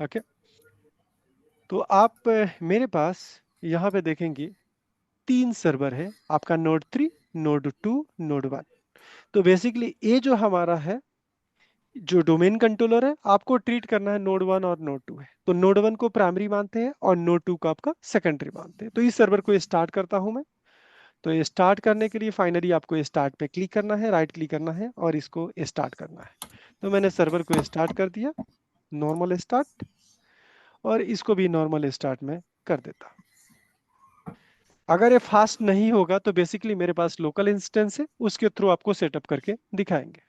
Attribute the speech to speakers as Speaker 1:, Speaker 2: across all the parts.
Speaker 1: Okay, तो आप मेरे पास यहाँ पे देखेंगे 3 सर्वर है, आपका नोड 3, नोड 2, नोड 1। तो बेसिकली ये जो हमारा है, जो डोमेन कंट्रोलर है, आपको ट्रीट करना है नोड 1 और नोड 2 है। तो नोड 1 को प्राइमरी मानते हैं और नोड 2 को आपका सेकेंडरी मानते हैं। तो इस सर्वर को स्टार्ट करता हूं मैं। तो ये स्टार्ट करने के लिए फाइनली आपको स्टार्ट पे क्लिक करना है, राइट क्लिक करना है और इसको स्टार्ट करना है। तो मैंने सर्वर को स्टार्ट कर दिया, नॉर्मल स्टार्ट, और इसको भी नॉर्मल स्टार्ट में कर देता। अगर ये फास्ट नहीं होगा तो बेसिकली मेरे पास लोकल इंस्टेंस है, उसके थ्रू आपको सेटअप करके दिखाएंगे।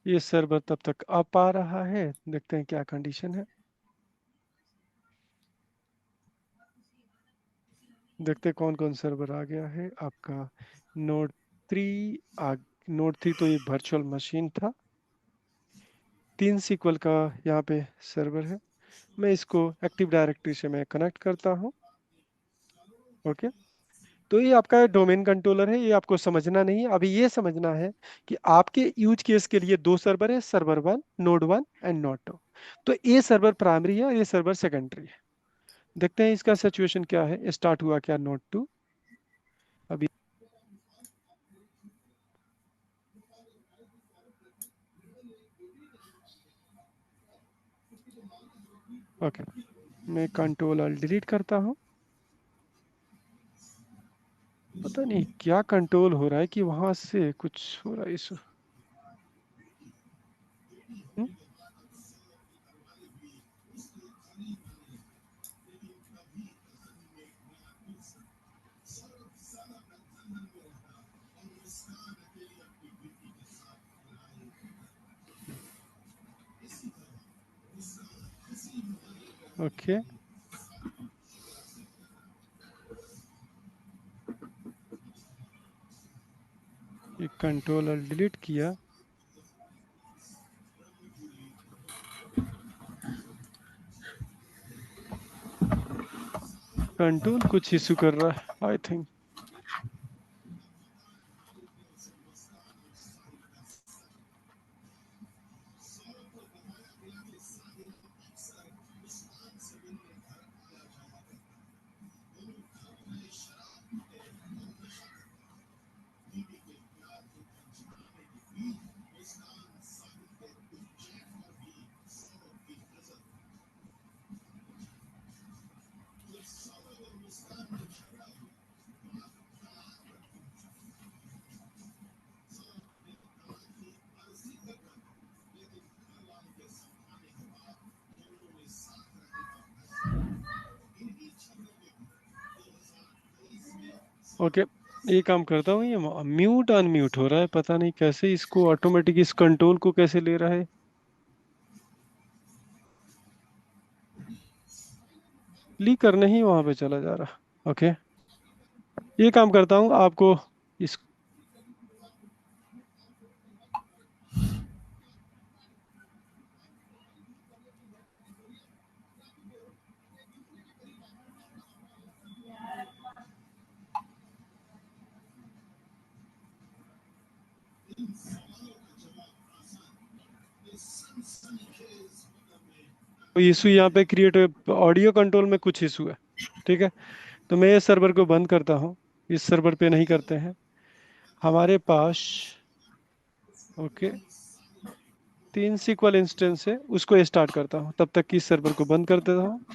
Speaker 1: ये सर्वर तब तक अप आ रहा है, देखते हैं क्या कंडीशन है। देखते हैं कौन कौन सर्वर आ गया है आपका। नोड 3 आ, नोड 3 तो ये वर्चुअल मशीन था। 3 SQL का यहाँ पे सर्वर है। मैं इसको एक्टिव डायरेक्टरी से मैं कनेक्ट करता हूँ। ओके, तो ये आपका डोमेन कंट्रोलर है, ये आपको समझना नहीं है। अभी ये समझना है कि आपके यूज केस के लिए 2 सर्वर है, सर्वर 1, नोड 1 एंड नोड 2। तो ये सर्वर प्राइमरी है और ये सर्वर सेकेंडरी है। देखते हैं इसका सिचुएशन क्या है, स्टार्ट हुआ क्या नोड 2 अभी। ओके, मैं कंट्रोल ऑल डिलीट करता हूँ। पता नहीं क्या कंट्रोल हो रहा है कि वहां से कुछ हो रहा है इशू। ओके, ये कंट्रोल ऑल डिलीट किया। कंट्रोल कुछ इशू कर रहा है आई थिंक। ओके, ये काम करता हूँ, ये म्यूट अनम्यूट हो रहा है, पता नहीं कैसे इसको ऑटोमेटिक इस कंट्रोल को कैसे ले रहा है। क्लिक करने ही वहां पे चला जा रहा। ओके, ये काम करता हूँ आपको इस। इशू यहाँ पे क्रिएट, ऑडियो कंट्रोल में कुछ इशू है। ठीक है, तो मैं इस सर्वर को बंद करता हूँ, इस सर्वर पे नहीं करते हैं हमारे पास। ओके, 3 SQL इंस्टेंस है, उसको स्टार्ट करता हूँ, तब तक कि इस सर्वर को बंद कर देता हूँ।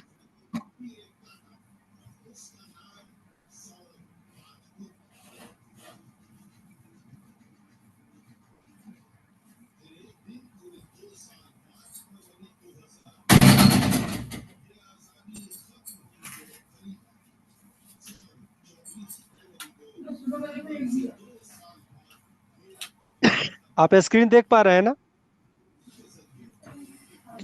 Speaker 1: आप स्क्रीन देख पा रहे हैं ना।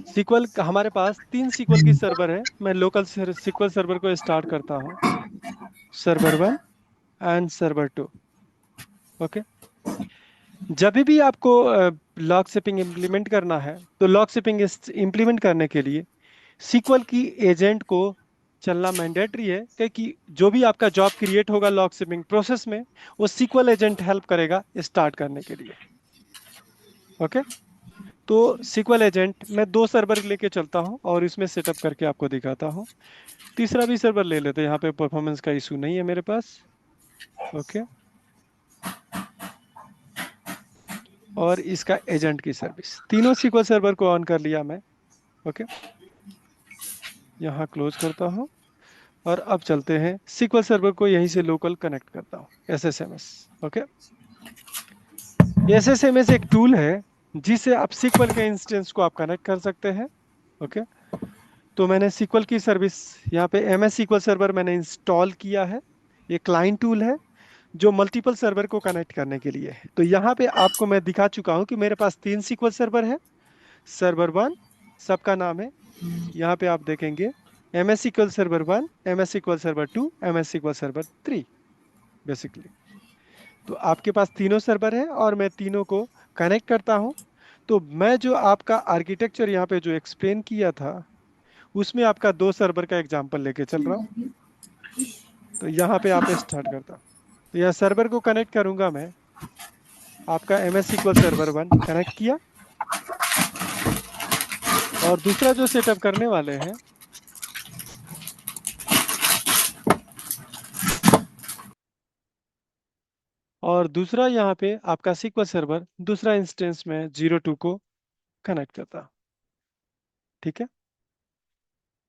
Speaker 1: सीक्वल हमारे पास 3 SQL की सर्वर है, मैं लोकल SQL सर्वर को स्टार्ट करता हूँ, सर्वर 1 एंड सर्वर 2। ओके, जब भी आपको लॉग शिपिंग इम्प्लीमेंट करना है, तो लॉग शिपिंग इम्प्लीमेंट करने के लिए सीक्वल की एजेंट को चलना मैंडेटरी है, क्योंकि जो भी आपका जॉब क्रिएट होगा लॉग शिपिंग प्रोसेस में, वो सीक्वल एजेंट हेल्प करेगा स्टार्ट करने के लिए। ओके। तो सीक्वल एजेंट मैं 2 सर्वर लेके चलता हूँ और इसमें सेटअप करके आपको दिखाता हूँ। तीसरा भी सर्वर ले लेते हैं, यहाँ पे परफॉर्मेंस का इशू नहीं है मेरे पास। ओके। और इसका एजेंट की सर्विस, तीनों सीक्वल सर्वर को ऑन कर लिया मैं। ओके। यहाँ क्लोज करता हूँ और अब चलते हैं सीक्वल सर्वर को यहीं से लोकल कनेक्ट करता हूँ, एसएसएमएस। ओके। एसएसएमएस एक टूल है जिससे आप सीक्वल के इंस्टेंस को आप कनेक्ट कर सकते हैं। ओके। तो मैंने सीक्वल की सर्विस यहाँ पे एमएस सीक्वल सर्वर मैंने इंस्टॉल किया है। ये क्लाइंट टूल है जो मल्टीपल सर्वर को कनेक्ट करने के लिए है। तो यहाँ पे आपको मैं दिखा चुका हूँ कि मेरे पास 3 सीक्वल सर्वर है। सर्वर 1 सबका नाम है, यहाँ पे आप देखेंगे M S SQL server 1, M S SQL server 2, M S SQL server 3 basically. तो आपके पास तीनों सर्वर है और मैं तीनों को कनेक्ट करता हूँ। तो मैं जो आपका आर्किटेक्चर यहाँ पे जो एक्सप्लेन किया था, उसमें आपका 2 सर्वर का एग्जांपल लेके चल रहा हूँ। तो यहाँ पे आप स्टार्ट करता हूँ। तो यह सर्वर को कनेक्ट करूंगा मैं। आपका M S SQL server 1 connect किया, और दूसरा जो सेटअप करने वाले हैं, और दूसरा यहाँ पे आपका SQL सर्वर दूसरा इंस्टेंस में 02 को कनेक्ट करता। ठीक है।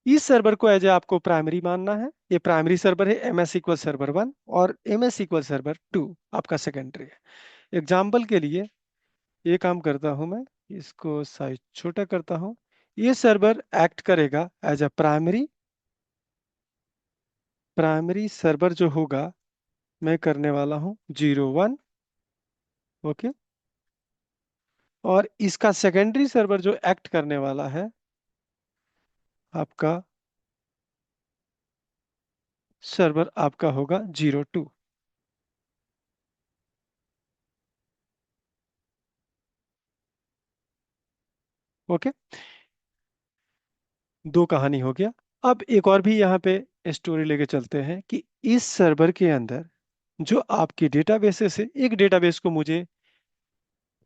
Speaker 1: इस सर्वर को एज ए आपको प्राइमरी मानना है। ये प्राइमरी सर्वर है एम एस SQL सर्वर 1, और एम एस SQL सर्वर 2 आपका सेकेंडरी है। एग्जाम्पल के लिए ये काम करता हूं मैं, इसको साइज छोटा करता हूं। ये सर्वर एक्ट करेगा as a primary. Primary server जो होगा मैं करने वाला हूं 01। ओके। और इसका सेकेंडरी सर्वर जो एक्ट करने वाला है आपका सर्वर आपका होगा 02। ओके। दो कहानी हो गया। अब एक और भी यहाँ पे स्टोरी लेके चलते हैं कि इस सर्वर के अंदर जो आपकी डेटाबेसेस है, एक डेटाबेस को मुझे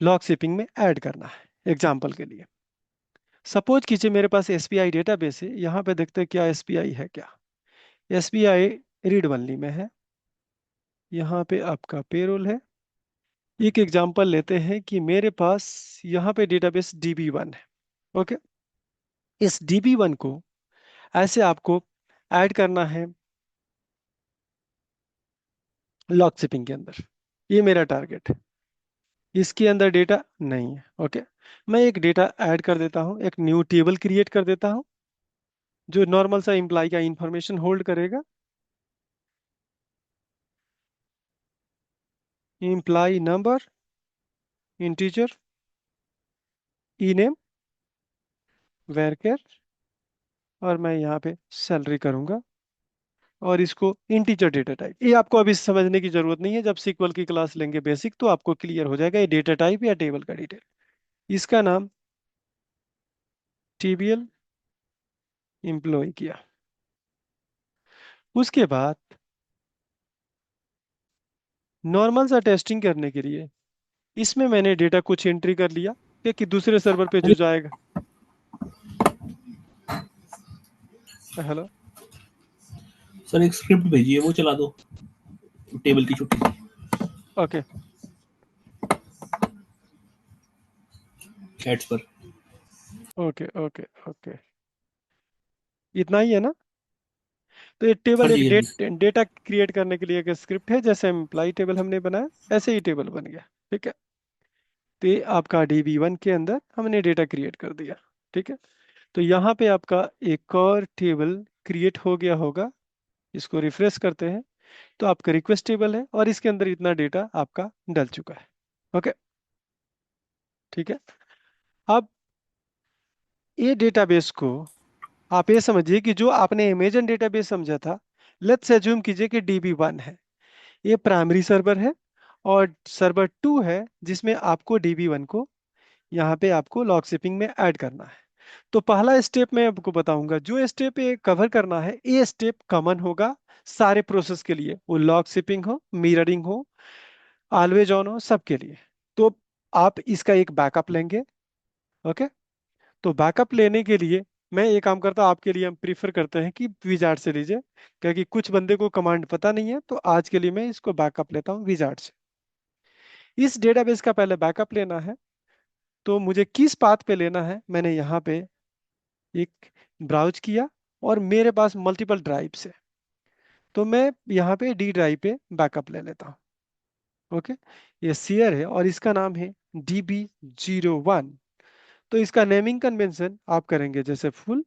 Speaker 1: लॉग शिपिंग में ऐड करना है। एग्जाम्पल के लिए सपोज कीजिए मेरे पास एसबीआई डेटाबेस है। यहाँ पे देखते हैं क्या एसबीआई है क्या। एसबीआई रीड ओनली में है। यहाँ पे आपका पेरोल है। एक एग्जांपल लेते हैं कि मेरे पास यहाँ पे डेटाबेस DB1 है। ओके। इस DB1 को ऐसे आपको ऐड करना है लॉग शिपिंग के अंदर। ये मेरा टारगेट है। इसके अंदर डेटा नहीं है। ओके। मैं एक डेटा ऐड कर देता हूँ, एक न्यू टेबल क्रिएट कर देता हूँ जो नॉर्मल सा इंप्लाई का इंफॉर्मेशन होल्ड करेगा। इंप्लाई नंबर, इंटीजर, ई नेम, वेरकेर, और मैं यहाँ पे सैलरी करूंगा, और इसको इंटीजर डेटा टाइप। ये आपको अभी समझने की जरूरत नहीं है, जब सीक्वल की क्लास लेंगे बेसिक तो आपको क्लियर हो जाएगा ये डेटा टाइप या टेबल का डिटेल। इसका नाम TBL एम्प्लॉय किया। उसके बाद नॉर्मल सा टेस्टिंग करने के लिए इसमें मैंने डेटा कुछ एंट्री कर लिया, कि दूसरे सर्वर पे जो जाएगा। हेलो।
Speaker 2: सर एक स्क्रिप्ट भेजिए, वो चला दो टेबल की छोटी सी
Speaker 1: ओके।
Speaker 2: चैट्स पर।
Speaker 1: Okay okay okay. इतना ही है ना। तो ये
Speaker 2: हाँ
Speaker 1: टेबल एक
Speaker 2: जी, हाँ जी।
Speaker 1: डेटा क्रिएट करने के लिए एक स्क्रिप्ट है। जैसे एम्प्लॉय टेबल हमने बनाया ऐसे ही टेबल बन गया। ठीक है। तो ये आपका DB1 के अंदर हमने डेटा क्रिएट कर दिया। ठीक है। तो यहाँ पे आपका एक और टेबल क्रिएट हो गया होगा। इसको रिफ्रेश करते हैं तो आपका रिक्वेस्ट टेबल है और इसके अंदर इतना डेटा आपका डल चुका है। ओके। ठीक है। अब ये डेटाबेस को आप ये समझिए कि जो आपने अमेजन डेटाबेस समझा था, लेट्स एज्यूम कीजिए कि DB1 है। ये प्राइमरी सर्वर है और सर्वर 2 है जिसमें आपको DB1 को यहाँ पे आपको लॉग शिपिंग में ऐड करना है। तो पहला स्टेप मैं आपको बताऊंगा, जो स्टेप ये कवर करना है, ये स्टेप कॉमन होगा सारे प्रोसेस के लिए, वो लॉग शिपिंग हो, मिररिंग हो, ऑलवेज ऑन हो, सबके लिए। तो आप इसका एक बैकअप लेंगे। ओके। तो बैकअप लेने के लिए मैं ये काम करता हूँ, आपके लिए हम प्रीफर करते हैं कि विजार्ड से लीजिए, क्योंकि कुछ बंदे को कमांड पता नहीं है, तो आज के लिए मैं इसको बैकअप लेता हूँ विजार्ड से। इस डेटाबेस का पहले बैकअप लेना है, तो मुझे किस पाथ पे लेना है, मैंने यहाँ पे एक ब्राउज किया और मेरे पास मल्टीपल ड्राइव्स है, तो मैं यहाँ पे डी ड्राइव पे बैकअप ले लेता हूँ। ओके। ये शेयर है और इसका नाम है DB01। तो इसका नेमिंग कन्वेंशन आप करेंगे जैसे फुल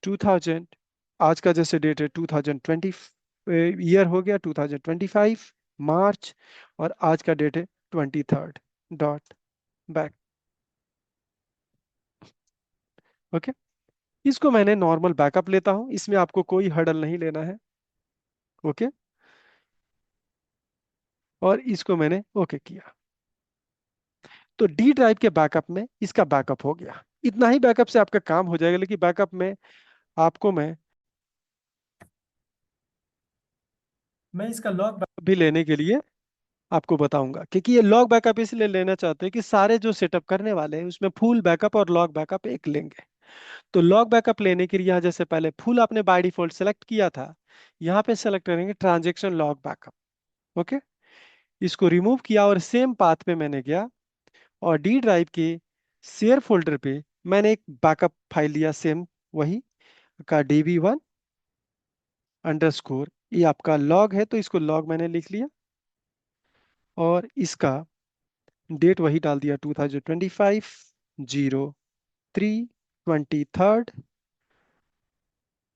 Speaker 1: 2000, आज का जैसे डेट है 2020, ईयर हो गया 2025 मार्च, और आज का डेट है 23rd डॉट बैक। ओके। इसको मैंने नॉर्मल बैकअप लेता हूं, इसमें आपको कोई हर्डल नहीं लेना है। ओके। और इसको मैंने ओके किया, तो डी ड्राइव के बैकअप में इसका बैकअप हो गया। इतना ही बैकअप से आपका काम हो जाएगा, लेकिन बैकअप में आपको मैं इसका लॉग बैकअप भी लेने के लिए आपको बताऊंगा, क्योंकि ये लॉग बैकअप इसलिए लेना चाहते हैं कि सारे जो सेटअप करने वाले हैं उसमें फुल बैकअप और लॉग बैकअप एक लेंगे। तो लॉग बैकअप लेने के लिए यहाँ जैसे पहले फुल आपने बाय डिफॉल्ट सेलेक्ट किया था, यहाँ पे सेलेक्ट करेंगे ट्रांजेक्शन लॉग बैकअप। ओके। इसको रिमूव किया और सेम पाथ पे मैंने गया और डी ड्राइव के शेयर फोल्डर पे मैंने एक बैकअप फाइल लिया, सेम वही का DB1 अंडरस्कोर, ये आपका लॉग है तो इसको लॉग मैंने लिख लिया, और इसका डेट वही डाल दिया 2025 03 23rd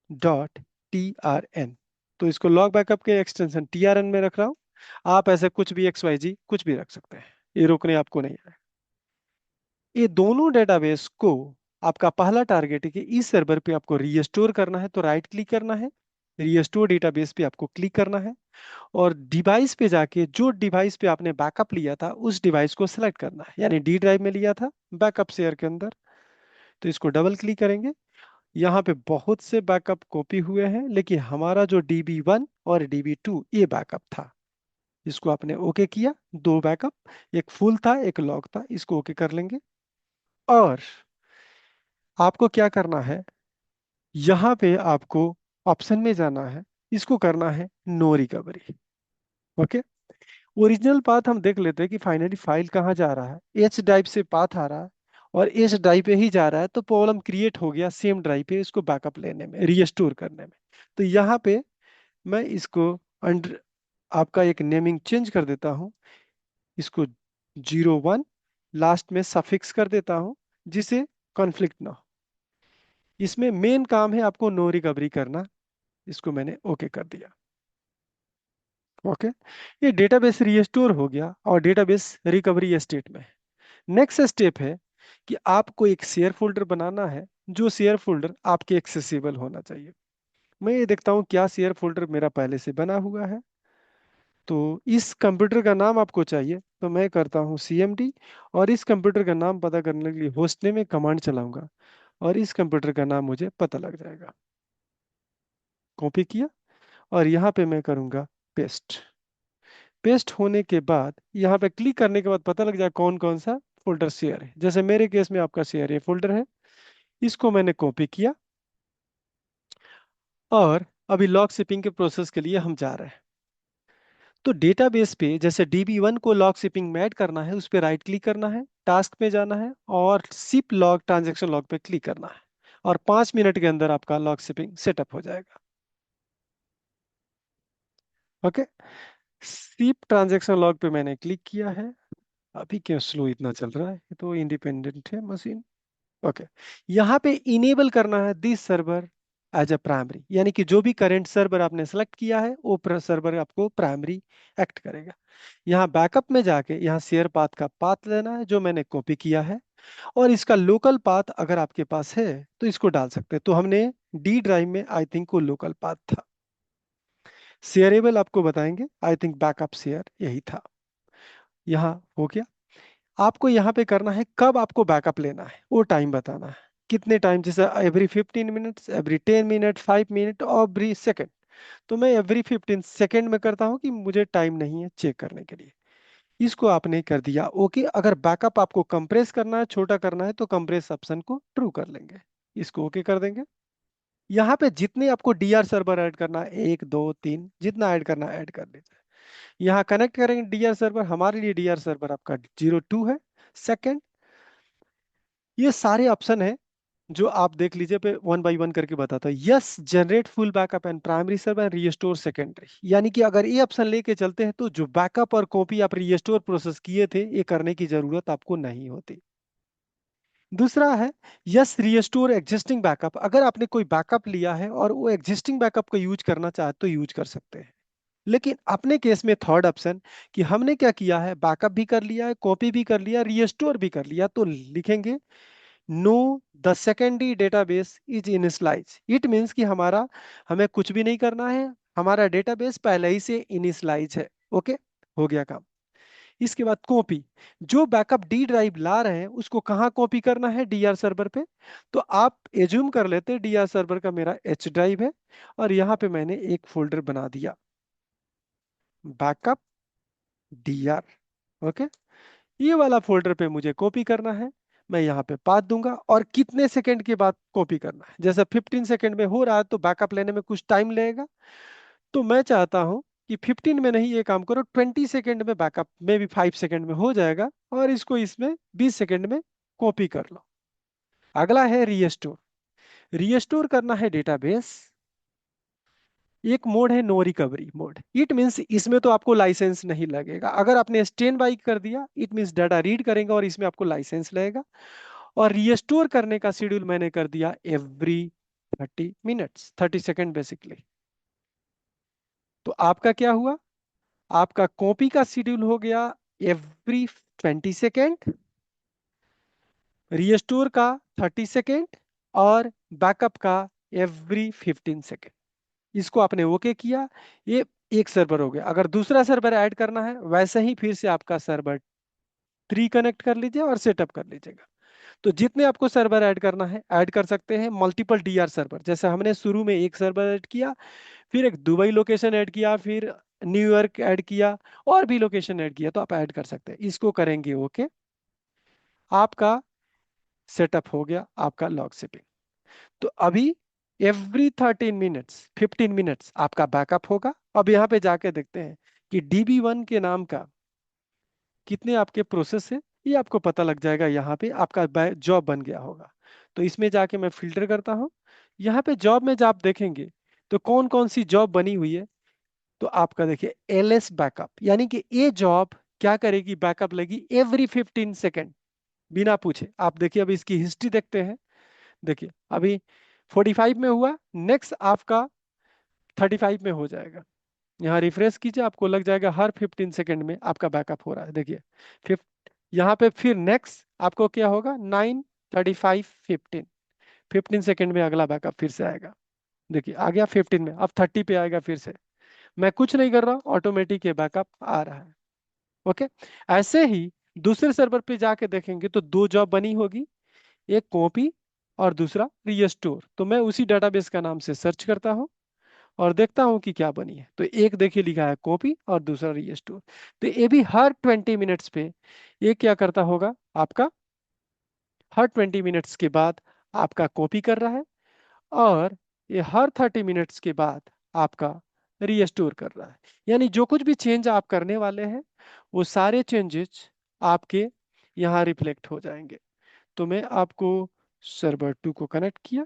Speaker 1: डॉट TRN। तो इसको लॉग बैकअप के एक्सटेंशन TRN में रख रहा हूँ। आप ऐसे कुछ भी XYZ कुछ भी रख सकते हैं, ये रोकने आपको नहीं है। ये दोनों डेटाबेस को आपका पहला टारगेट है कि इस सर्वर पे आपको रीस्टोर करना है, तो राइट क्लिक करना है, रीस्टोर डेटाबेस पे आपको क्लिक करना है, और डिवाइस पे जाके जो डिवाइस पे आपने बैकअप लिया था उस डिवाइस को सिलेक्ट करना है, यानी डी ड्राइव में लिया था बैकअप शेयर के अंदर, तो इसको डबल क्लिक करेंगे। यहाँ पे बहुत से बैकअप कॉपी हुए हैं, लेकिन हमारा जो DB1 और DB2 ये बैकअप था, इसको आपने ओके किया। दो बैकअप, एक फुल था एक लॉग था, इसको ओके कर लेंगे। और आपको क्या करना है, यहाँ पे आपको ऑप्शन में जाना है, इसको करना है no recovery. Okay. Original path हम देख लेते हैं कि फाइनली फाइल कहाँ जा रहा है, एच ड्राइव से पाथ आ रहा है और एच ड्राइव पे ही जा रहा है, तो प्रॉब्लम क्रिएट हो गया सेम ड्राइव पे इसको बैकअप लेने में, रीस्टोर करने में। तो यहाँ पे मैं इसको अंडर आपका एक नेमिंग चेंज कर देता हूँ, इसको 01 लास्ट में सफिक्स कर देता हूँ, जिसे कॉन्फ्लिक्ट ना हो। इसमें मेन काम है आपको नो रिकवरी करना, इसको मैंने ओके कर दिया। ओके। ये डेटाबेस रीस्टोर हो गया और डेटाबेस रिकवरी स्टेट में है। नेक्स्ट स्टेप है कि आपको एक शेयर फोल्डर बनाना है, जो शेयर फोल्डर आपके एक्सेसिबल होना चाहिए। मैं ये देखता हूँ क्या शेयर फोल्डर मेरा पहले से बना हुआ है। तो इस कंप्यूटर का नाम आपको चाहिए, तो मैं करता हूँ CMD, और इस कंप्यूटर का नाम पता करने के लिए होस्ट नेम में कमांड चलाऊंगा और इस कंप्यूटर का नाम मुझे पता लग जाएगा। कॉपी किया और यहाँ पे मैं करूँगा पेस्ट। पेस्ट होने के बाद यहाँ पे क्लिक करने के बाद पता लग जाए कौन कौन सा फोल्डर शेयर है, जैसे मेरे केस में आपका शेयर ये फोल्डर है, इसको मैंने कॉपी किया और अभी लॉग शिपिंग के प्रोसेस के लिए हम जा रहे हैं। तो डेटाबेस पे जैसे DB1 को लॉग शिपिंग में ऐड करना है, उस पर राइट क्लिक करना है, टास्क पे जाना है और शिप लॉग ट्रांजेक्शन लॉग पे क्लिक करना है, और 5 मिनट के अंदर आपका लॉग शिपिंग सेटअप हो जाएगा। ओके। शिप ट्रांजेक्शन लॉग पे मैंने क्लिक किया है। अभी क्यों स्लो इतना चल रहा है, ये तो इंडिपेंडेंट है मशीन। ओके। यहाँ पे इनेबल करना है this server as a primary, यानी कि जो भी करंट सर्वर आपने सेलेक्ट किया है वो सर्वर आपको प्राइमरी एक्ट करेगा। यहाँ बैकअप में जाके यहाँ शेयर पाथ का पाथ लेना है जो मैंने कॉपी किया है, और इसका लोकल पाथ अगर आपके पास है तो इसको डाल सकते हैं। तो हमने डी ड्राइव में आई थिंक वो लोकल पाथ था, शेयरेबल आपको बताएंगे, आई थिंक बैकअप शेयर यही था। यहाँ हो गया। आपको यहाँ पे करना है कब आपको बैकअप लेना है वो टाइम बताना है, कितने टाइम, जैसे every 15 minutes, every 10 minute, 5 minute, every second. तो मैं एवरी 15 सेकेंड में करता हूँ कि मुझे टाइम नहीं है चेक करने के लिए। इसको आपने कर दिया ओके। अगर बैकअप आपको कंप्रेस करना है, छोटा करना है, तो कंप्रेस ऑप्शन को ट्रू कर लेंगे, इसको ओके कर देंगे। यहाँ पे जितने आपको डीआर सर्वर ऐड करना है, 1 2 3, जितना ऐड करना है ऐड कर लीजिए। यहाँ कनेक्ट करेंगे डीआर सर्वर, हमारे लिए डीआर सर्वर आपका 02 है सेकंड। ये सारे ऑप्शन है जो आप देख लीजिए, पे वन बाय वन करके बताता है। Yes, generate full backup and primary server and restore secondary, यानी कि अगर ये ऑप्शन लेके चलते हैं तो जो बैकअप और कॉपी आप रीस्टोर प्रोसेस किए थे ये करने की जरूरत आपको नहीं होती। दूसरा है यस रीस्टोर एग्जिस्टिंग बैकअप, अगर आपने कोई बैकअप लिया है और वो एग्जिस्टिंग बैकअप को यूज करना चाहे तो यूज कर सकते हैं। लेकिन अपने केस में थर्ड ऑप्शन, कि हमने क्या किया है, बैकअप भी कर लिया है, कॉपी भी कर लिया, रीस्टोर भी कर लिया, तो लिखेंगे no the secondary database is initialise. It means कि हमारा, हमें कुछ भी नहीं करना है, हमारा डेटाबेस पहले ही से इनिशियलाइज है। ओके, हो गया काम। इसके बाद कॉपी, जो बैकअप डी ड्राइव ला रहे हैं उसको कहाँ कॉपी करना है, डीआर सर्वर पे। तो आप एज्यूम कर लेते हैं डीआर सर्वर का मेरा एच ड्राइव है, और यहाँ पे मैंने एक फोल्डर बना दिया, बैकअप डीआर। ओके, ये वाला फोल्डर पे मुझे कॉपी करना है। मैं यहाँ पे पाथ दूंगा, और कितने सेकंड के बाद कॉपी करना है, जैसे 15 सेकंड में हो रहा है तो बैकअप लेने में कुछ टाइम लगेगा। तो मैं चाहता हूँ कि 15 में नहीं, ये काम करो 20 सेकंड में बैकअप, में भी 5 सेकंड में हो जाएगा, और इसको इसमें 20 सेकंड में कॉपी कर लो। अगला है रीस्टोर। रीस्टोर करना है डेटाबेस। एक मोड है no recovery mode, it means इसमें तो आपको लाइसेंस नहीं लगेगा। अगर आपने स्टैंड बाई कर दिया, इट मींस डाटा रीड करेंगे और इसमें आपको लाइसेंस लगेगा। और रीस्टोर करने का शेड्यूल मैंने कर दिया एवरी 30 मिनट्स, 30 सेकेंड बेसिकली। तो आपका क्या हुआ, आपका कॉपी का शेड्यूल हो गया एवरी 20 सेकेंड, रीस्टोर का 30 सेकेंड, और बैकअप का एवरी 15 सेकेंड। इसको आपने ओके किया, ये एक सर्वर हो गया। अगर दूसरा सर्वर ऐड करना है, वैसे ही फिर से आपका सर्वर 3 कनेक्ट कर लीजिए और सेटअप कर लीजिएगा। तो जितने आपको सर्वर ऐड करना है ऐड कर सकते हैं, मल्टीपल डीआर सर्वर, जैसे हमने शुरू में एक सर्वर ऐड किया, फिर एक दुबई लोकेशन ऐड किया, फिर न्यूयॉर्क ऐड किया, और भी लोकेशन ऐड किया, तो आप ऐड कर सकते हैं। इसको करेंगे ओके, आपका सेटअप हो गया, आपका लॉग शिपिंग। तो अभी एवरी 13 मिनट्स, 15 मिनट्स आपका बैकअप होगा। अब यहाँ पे जाके देखते हैं कि DB1 के नाम का कितने आपके प्रोसेस है, ये आपको पता लग जाएगा। यहाँ पे आपका जॉब बन गया होगा। तो इसमें जाके मैं फिल्टर करता हूँ। यहाँ पे जॉब में जब आप देखेंगे तो कौन कौन सी जॉब बनी हुई है, तो आपका देखिए LS बैकअप, यानी कि ये जॉब क्या करेगी, बैकअप लेगी एवरी 15 सेकेंड, बिना पूछे। आप देखिए, अभी इसकी हिस्ट्री देखते हैं। देखिए अभी 45 में हुआ, नेक्स्ट आपका 35 में हो जाएगा। यहाँ रिफ्रेश कीजिए, आपको लग जाएगा हर 15 सेकेंड में आपका बैकअप हो रहा है। देखिए फिफ्थ, यहाँ पे फिर नेक्स्ट आपको क्या होगा, 9 35 15, 15 सेकेंड में अगला बैकअप फिर से आएगा। देखिए आ गया 15 में, अब 30 पे आएगा फिर से। मैं कुछ नहीं कर रहा, ऑटोमेटिक ये बैकअप आ रहा है। ओके, ऐसे ही दूसरे सर्वर पे जाके देखेंगे तो दो जॉब बनी होगी, एक कॉपी और दूसरा रीस्टोर। तो मैं उसी डेटाबेस का नाम से सर्च करता हूँ और देखता हूँ कि क्या बनी है। तो एक देखिए लिखा है कॉपी और दूसरा रीस्टोर। तो ये भी हर 20 मिनट्स पे ये क्या करता होगा, आपका हर 20 मिनट्स के बाद आपका कॉपी कर रहा है, और ये हर 30 मिनट्स के बाद आपका रीस्टोर कर रहा है। यानी जो कुछ भी चेंज आप करने वाले हैं वो सारे चेंजेस आपके यहाँ रिफ्लेक्ट हो जाएंगे। तो मैं आपको सर्वर 2 को कनेक्ट किया,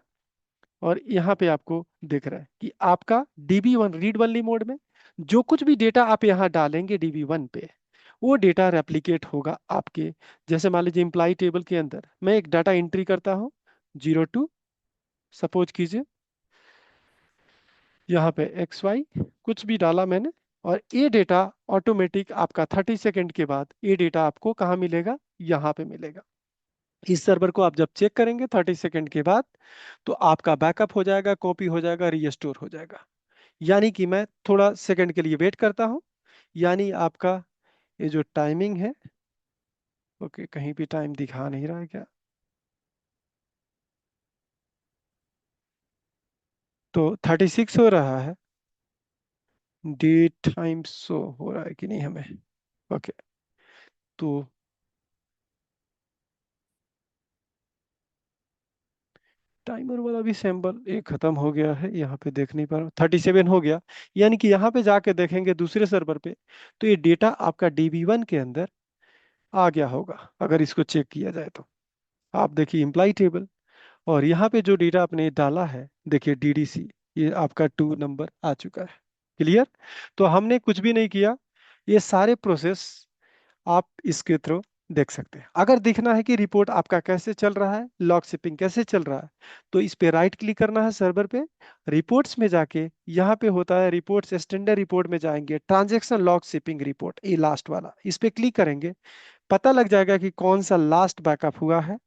Speaker 1: और यहाँ पे आपको दिख रहा है कि आपका DB1 रीड वनली मोड में जो कुछ भी डेटा आप यहाँ डालेंगे DB1 पे, वो डेटा रेप्लिकेट होगा आपके। जैसे मान लीजिए इम्प्लाई टेबल के अंदर मैं एक डाटा एंट्री करता हूँ 02, सपोज कीजिए यहाँ पे XY कुछ भी डाला मैंने, और ये डेटा ऑटोमेटिक आपका 30 सेकेंड के बाद ये डेटा आपको कहाँ मिलेगा, यहाँ पे मिलेगा। इस सर्वर को आप जब चेक करेंगे 30 सेकेंड के बाद, तो आपका बैकअप हो जाएगा, कॉपी हो जाएगा, रीस्टोर हो जाएगा। यानी कि मैं थोड़ा सेकंड के लिए वेट करता हूँ, यानी आपका ये जो टाइमिंग है, ओके कहीं भी टाइम दिखा नहीं रहा है क्या? तो 36 हो रहा है, डेट टाइम शो हो रहा है कि नहीं हमें? ओके, तो टाइमर वाला भी सैंपल एक खत्म हो गया है, यहाँ पे देख नहीं पा रहा, 37 हो गया। यानी कि यहाँ पे जाके देखेंगे दूसरे सर्वर पे, तो ये डेटा आपका DB1 के अंदर आ गया होगा, अगर इसको चेक किया जाए तो। आप देखिए इम्प्लाई टेबल, और यहाँ पे जो डेटा आपने डाला है, देखिए DDC, ये आपका 2 नंबर आ चुका है। क्लियर? तो हमने कुछ भी नहीं किया, ये सारे प्रोसेस आप इसके थ्रू देख सकते हैं। अगर देखना है कि रिपोर्ट आपका कैसे चल रहा है, लॉग शिपिंग कैसे चल रहा है, तो इस पे राइट क्लिक करना है सर्वर पे, रिपोर्ट्स में जाके यहाँ पे होता है रिपोर्ट्स, स्टैंडर्ड रिपोर्ट में जाएंगे, ट्रांजैक्शन लॉग शिपिंग रिपोर्ट, ये लास्ट वाला, इस पे क्लिक करेंगे, पता लग जाएगा कि कौन सा लास्ट बैकअप हुआ है।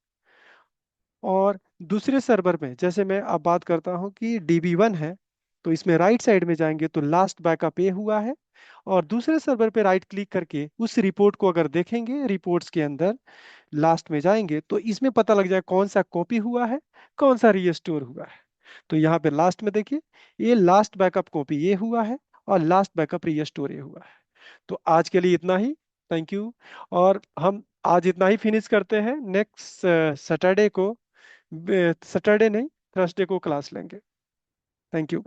Speaker 1: और दूसरे सर्वर में जैसे मैं अब बात करता हूँ कि DB1 है, तो इसमें राइट साइड में जाएंगे तो लास्ट बैकअप ये हुआ है। और दूसरे सर्वर पे राइट क्लिक करके उस रिपोर्ट को अगर देखेंगे, रिपोर्ट्स के अंदर लास्ट में जाएंगे, तो इसमें पता लग जाए कौन सा कॉपी हुआ है, कौन सा रीस्टोर हुआ है। तो यहाँ पे लास्ट में देखिए, ये लास्ट बैकअप कॉपी ये हुआ है, और लास्ट बैकअप रीस्टोर ये हुआ है। तो आज के लिए इतना ही, थैंक यू। और हम आज इतना ही फिनिश करते हैं, नेक्स्ट सैटरडे को, सैटरडे नहीं, थर्सडे को क्लास लेंगे। Thank you.